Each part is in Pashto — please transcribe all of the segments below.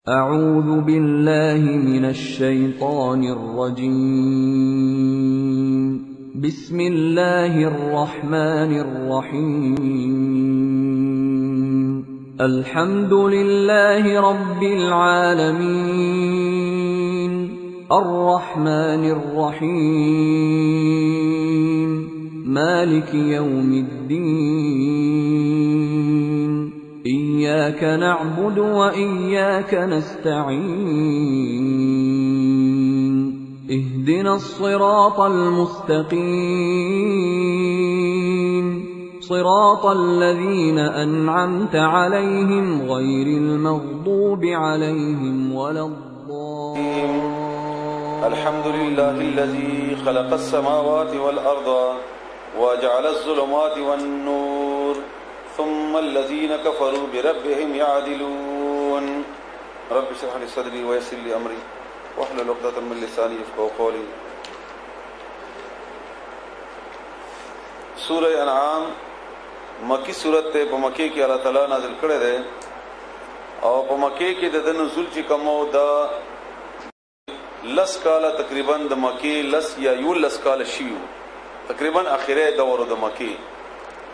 أعوذ بالله من الشيطان الرجيم. بسم الله الرحمن الرحيم. الحمد لله رب العالمين الرحمن الرحيم مالك يوم الدين إياك نعبد وإياك نستعين اهدنا الصراط المستقيم صراط الذين أنعمت عليهم غير المغضوب عليهم ولا الضالين. الحمد لله الذي خلق السماوات والأرض وجعل الظلمات والنور ثم الذين كفروا بربهم يعدلون. رب اشرح لي صدري ويسر لي امري واحلل عقدة من لساني يفقهوا قولي. سورہ انعام مکی سورت ته په مکی کې الله تعالی نازل کړی دی او په مکی کې د نزول چې کومو دا لس کاله تقریبا د مکی لس یا یو لس کاله شیو تقریبا اخره دور د مکی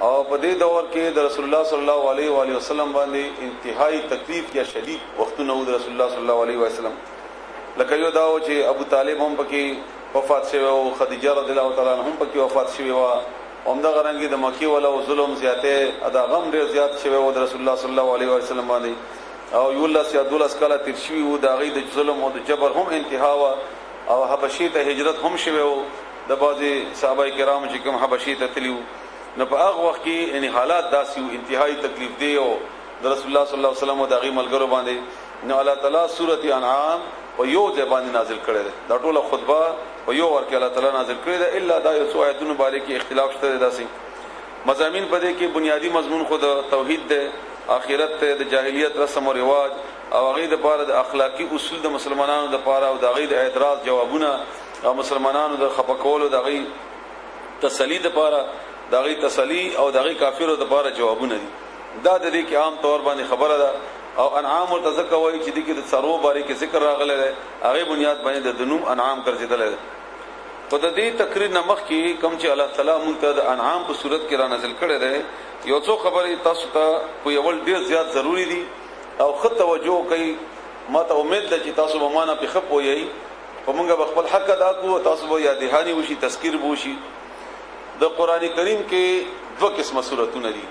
او په دې دور کې د رسول الله صلی الله علیه و علیه وسلم باندې انتهایی تکلیف یا شدید وختونه د رسول الله صلی الله علیه و سلم لکه یو دا چې ابو طالب هم پکې وفات شوی او خدیجه رضی الله تعالی عنها هم پکې وفات شوی و او دا غرانګي د مکی ولا ظلم زیاته ادا غم ډیر زیات شوی و د رسول الله صلی الله علیه و سلم باندې او یو الله سي دولس کاله تیر شوی و دا غي د ظلم او د جبر هم انتها و او حبشي ته هجرت هم شوی و د بعضي صحابه کرام چې کوم حبشي ته تلیو نو په هغه وخت کې یعنی حالات داسې انتهایی تکلیف دی او د رسول الله صلی الله علیه وسلم او د هغه ملګرو باندې نو الله تعالی سورۃ انعام په یو ځای باندې نازل کړی دی. دا ټوله خطبه په یو ورکه الله تعالی نازل کړی دی الا دا یو څو آیتونو باندې کې اختلاف شته داسې مضامین په دې کې بنیادی مضمون خود توحید دی، آخرت دی، د جاهلیت رسم او رواج او هغه د پاره د اخلاقی اصول د مسلمانانو د پاره او د هغه د اعتراض جوابونه او مسلمانانو د خپکولو د هغه تسلی د پاره داغي تسلی او داغي کافرو د پاره جوابونه دي. دا د دې کې عام طور باندې خبره ده او انعام مرتزقه وایي چې د کې د ثرو باره کې ذکر راغلی دی هغه بنیاد باندې د دنوم انعام ګرځیدل دی. په دې تقریر نمخ کې کوم چې الله تعالی مونږ ته د انعام په صورت کې را نازل کړی دی یو څو خبرې تاسو ته په یو ډیر زیات ضروری دي او خط توجه کوي. ما ته امید ده چې تاسو به معنا په خپ وایي په مونږه خپل حق ادا کوو تاسو به یاد دهانی وشي تذکیر بوشي. د قران کریم کې دو قسمه سوراتونه دي،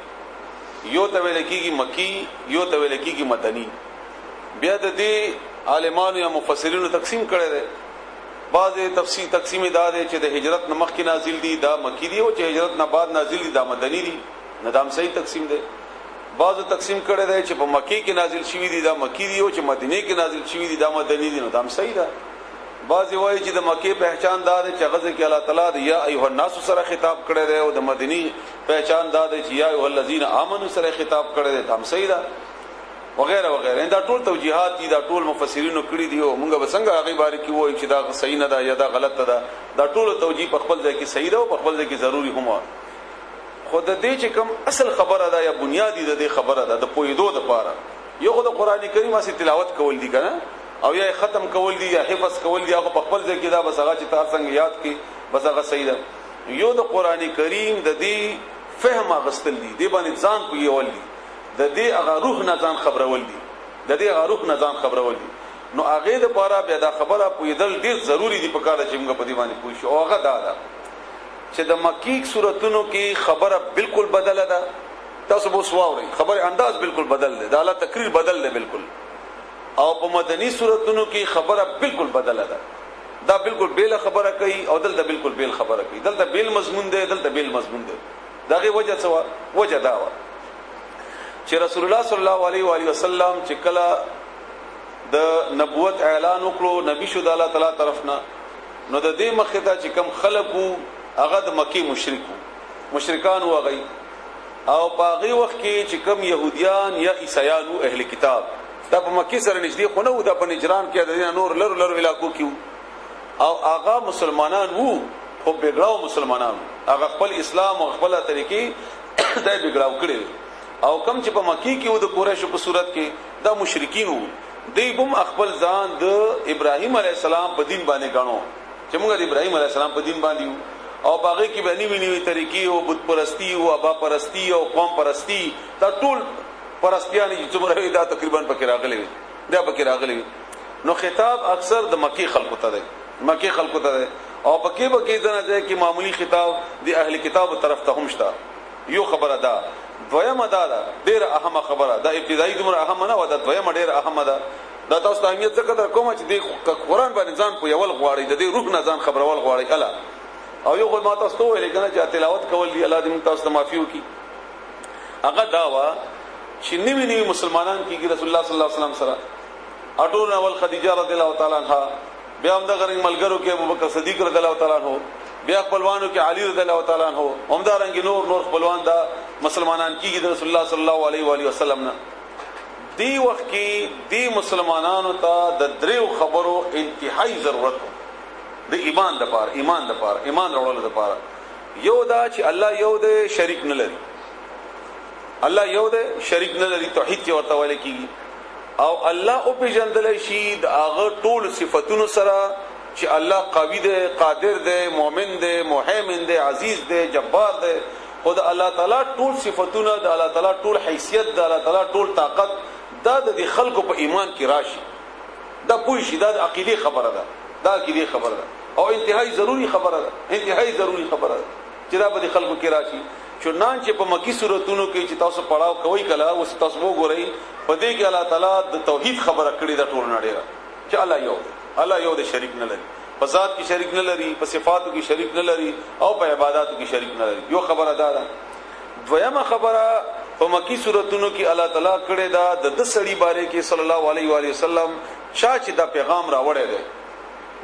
یو ته ویل کېږي مکی یو ته ویل کېږي مدنی. بیا د دې عالمانو یا مفسرینو تقسیم کړي دي. بعض تقسیم دا دي چې د هجرت نه مخکې نازل دي دا مکی دي او چې هجرت نه بعد نازل دي دا مدنی دي. ندام صحیح تقسیم ده. بعضو تقسیم کړي دي چې په مکی کې نازل شوی دي دا مکی دي او چې مدینه کې نازل شوی دي دا مدنی دي. ندام صحیح ده. بعضی وایي چې د مکی پہچان دار چې غزه کې الله تعالی د یا ایه الناس سره خطاب کړی دی او د مدینی پہچان دار چې یا ایه الذین آمنوا سره خطاب کړی دی. هم صحیح ده وغیرہ وغیرہ. دا ټول توجیهات دي دا ټول مفسرینو کړی دي او موږ به څنګه هغه باره کې وایو چې دا صحیح نه ده یا دا غلط ده. دا ټول توجیه په خپل ځای کې صحیح ده او په خپل ځای کې ضروری هم. خود دې چې کوم اصل خبره ده یا بنیادی ده خبره ده د پویدو د پاره یو خو د قران کریم اسی تلاوت کول دي کنه او یا ختم کول دي یا حفظ کول دي هغه په خپل ځای کې دا بس هغه چې تاسو څنګه یاد کی بس هغه صحیح ده. یو د قران کریم د دې فهم غستل دي دی باندې ځان پویول دي د دې هغه روح نه ځان خبرول دي د دې هغه روح نه ځان خبرول دي. نو هغه د پاره بیا دا خبره پویدل ډیر ضروری دي په کار چې موږ په دې باندې پوه شو. هغه دا ده چې د مکی سوراتونو کې خبره بالکل بدله ده. تاسو به سواوري خبره انداز بالکل بدل ده. دا الله تقریر بدل ده بالکل. او په مدنی صورتونو کې خبره بالکل بدله ده. دا بالکل بیل خبره کوي او دلته بالکل بیل خبره کوي. دلته بیل مضمون ده دلته بیل مضمون ده. داغه وجه څه وجه دا و چې رسول الله صلی الله علیه و علیه وسلم چې کله د نبوت اعلان وکړو نبی شو د الله تعالی طرفنا نو د دې مخه ته چې کم خلقو هغه د مکی مشرکان وغي او پاغي وخت کې چې کم يهوديان یا عیسایان او اهل کتاب دا په مکی سره نږدې خو نه و دا په نجران کې د نور لر علاقو کې او هغه مسلمانان وو خو بګړاو مسلمانان هغه خپل اسلام او خپل طریقې دای بګړاو کړي او کم چې په مکی کې و د قریش په صورت کې دا مشرکین وو دی بم خپل ځان د ابراهیم علی السلام په دین باندې غاڼو چې موږ د ابراهیم علی السلام په دین باندې او باغې کې به نیوي طریقې او بت پرستی او ابا پرستی او قوم پرستی دا ټول پرستیان چې څومره دا تقریبا پکې راغلي دا پکې راغلي نو خطاب اکثر د مکی خلکو ته دی مکی خلکو ته دی او پکې ځنه کې معمولی خطاب د اهل کتاب طرف ته هم شته یو خبره ده دویمه ده ډیره اهمه خبره ده ابتدایي دومره اهمه نه و ده دویمه ډیره اهمه ده دا تاسو ته اهمیت څه قدر کوم چې د قرآن باندې ځان په یول غواړي د دې روح نه ځان خبرول غواړي الا او یو خدای ما تاسو ته ویل کنه چې تلاوت کول دی الله دې تاسو ته معافي وکړي هغه دا وا چې نیوی مسلمانان کېږي رسول الله صلی الله علیه وسلم سره اټول اول خدیجه رضی الله تعالی عنها بیا هم دغه ملګرو کې ابوبکر صدیق رضی الله تعالی عنہ بیا خپلوانو کې علی رضی الله تعالی عنہ همدارنګ نور خپلوان دا مسلمانان کېږي د رسول الله صلی الله علیه و علیه وسلم نه دی وخت کې دی مسلمانانو ته د دریو خبرو انتهایی ضرورت د ایمان د پاره ایمان راوړل د پاره یو دا چې الله یو د شریک نه لري الله یو د شریک نه لري توحید کې ورته ویل کېږي او الله او پیژندل شي د هغه ټول صفاتونو سره چې الله قوی دی قادر دی مؤمن دی محیمن دی عزیز دی جبار دی خود الله تعالی ټول صفاتونه د الله تعالی ټول حیثیت د الله تعالی ټول طاقت دا د خلکو په ایمان کې راشي دا پوه شي دا د عقیده خبره ده دا عقیده خبره ده او انتهایی ضروری خبره ده چې دا به خلکو کې راشي چونان چې په مکی سوراتونو کې چې تاسو پڑھاو کوي کله اوس تاسو وګورئ په دې کې الله تعالی د توحید خبره کړې ده ټول نړۍ چې الله یو د شریک نه لري په ذات کې شریک نه لري په صفاتو کې شریک نه لري او په عبادتو کې شریک نه لري یو خبره ده دویمه خبره په مکی سوراتونو کې الله تعالی کړې ده د سړي باره کې صلی الله علیه و علیه وسلم چې دا پیغام راوړی دی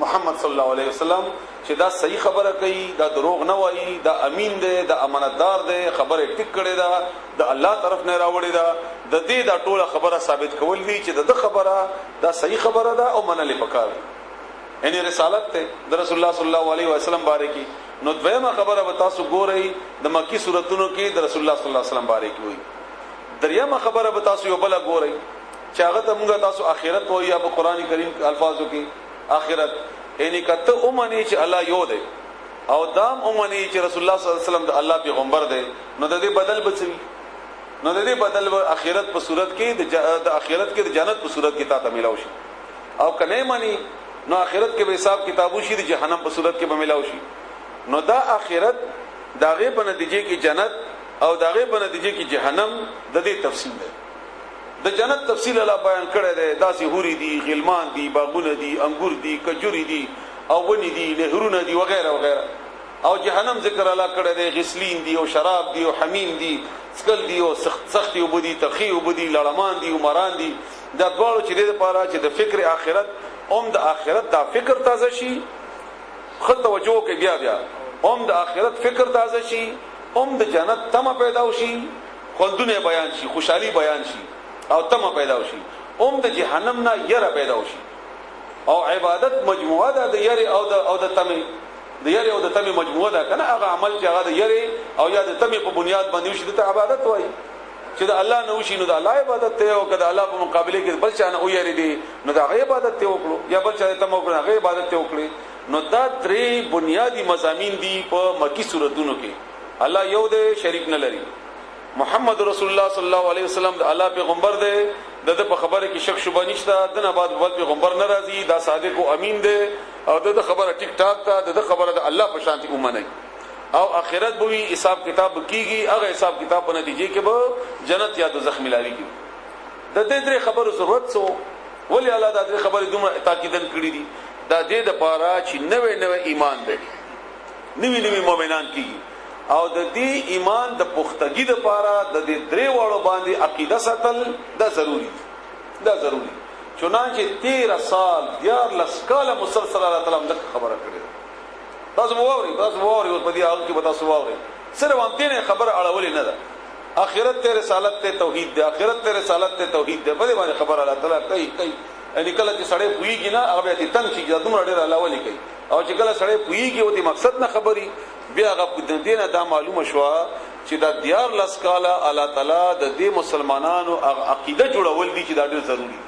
محمد صلی الله علیه وسلم چې دا صحیح خبره کوي دا دروغ نه وایي دا امین دی دا امانتدار دی خبره ټیک کړي دا د الله طرف نه راوړي دا د دې دا ټوله خبره ثابت کول دي چې د خبره دا صحیح خبره ده او منل پکار یعنی رسالت ته د رسول الله صلی الله علیه وسلم باره کې نو دویمه خبره به تاسو ګورئ د مکی سوراتونو کې د رسول الله صلی الله علیه وسلم باره کې وایي دریمه خبره به تاسو یو بل ګورئ چې هغه ته موږ تاسو آخرت وایي په قران کریم الفاظو کې آخرت یعنی کته اومني چې الله یو دی او دام اومني چې رسول الله صلی الله علیه وسلم د الله پیغمبر دی نو د دې بدل بچوي نو د دې بدل اخرت په صورت کې د اخرت کې د جنت په صورت کې تا ملاوي شي او کنه مانی نو اخرت کې به حساب کتابو شي د جهنم په صورت کې به ملاوي شي نو دا اخرت داغه په نتیجه کې جنت او داغه په نتیجه کې جهنم د دې تفصیل ده د جنت تفصیل الله بیان کړی دی داسې هوري دي غلمان دي باغونه دي انګور دي کجوري دي او ونی دي نهرونه دي وغیرہ وغیرہ او جهنم ذکر الله کړی دی غسلین دي او شراب دي او حمیم دي سکل دي او سخت او بدی تخی او بدی لړمان دي او مران دي دا ډول چې د لپاره چې د فکر آخرت د آخرت دا فکر تازه شي خود توجه کوي بیا د آخرت فکر تازه شي د جنت تمه پیدا شي خوندونه بیان شي خوشحالي بیان شي او تمه پیدا شي د جهنم نه یره پیدا شي او عبادت مجموعه ده د یری او د تمه د یری او د تمه مجموعه ده کنه هغه عمل چې هغه د یری او یا د تمه په بنیاد باندې شي د عبادت وایي چې د الله نه وشي نو د الله عبادت ته او کله الله په مقابله کې بل چا نه ویری دي نو د عبادت ته وکړو یا بل چا ته مو کړو هغه عبادت ته وکړي نو دا درې بنیادی مضامین دي په مکی سوراتونو کې الله یو دی شریک نه لري محمد رسول الله صلی الله علیه وسلم د الله پیغمبر دی د په خبره کې شک شوبه نشته دنه بعد بل پیغمبر ناراضي دا صادق او امین دی او د خبره ټیک ټاک ته د خبره د الله په شانتي ومني او اخرت به حساب کتاب کیږي هغه حساب کتاب په نتیجه کې به جنت یا دوزخ ملاويږي د دې درې خبرو ضرورت سو ولی الله دا درې خبرې دومره تاکیدن کړې دي دا دې د پاره چې نوې ایمان دی نوې مؤمنان کیږي او د دې ایمان د پختګي د پاره د دې درې وړو باندې عقیده ساتل دا ضروری چنانچه 13 سال دیار لسکاله مسلسل الله تعالی د خبره کړې تاسو ووري او په دې حال کې وتا سووري صرف هم دې خبره اړولې نه ده اخرت ته رسالت ته توحید ده اخرت ته رسالت ته توحید ده په دې باندې خبره الله تعالی کوي ان کله چې سړی پویږي نه هغه ته تنګ شي دا دومره ډېر الله ولي کوي او چې کله سړی پویږي او دې مقصد نه خبري بیا هغه د دینه دا معلومه شو چې دا دیار لسکاله الله تعالی د دې مسلمانانو عقیده جوړول دي چې دا ډېر ضروری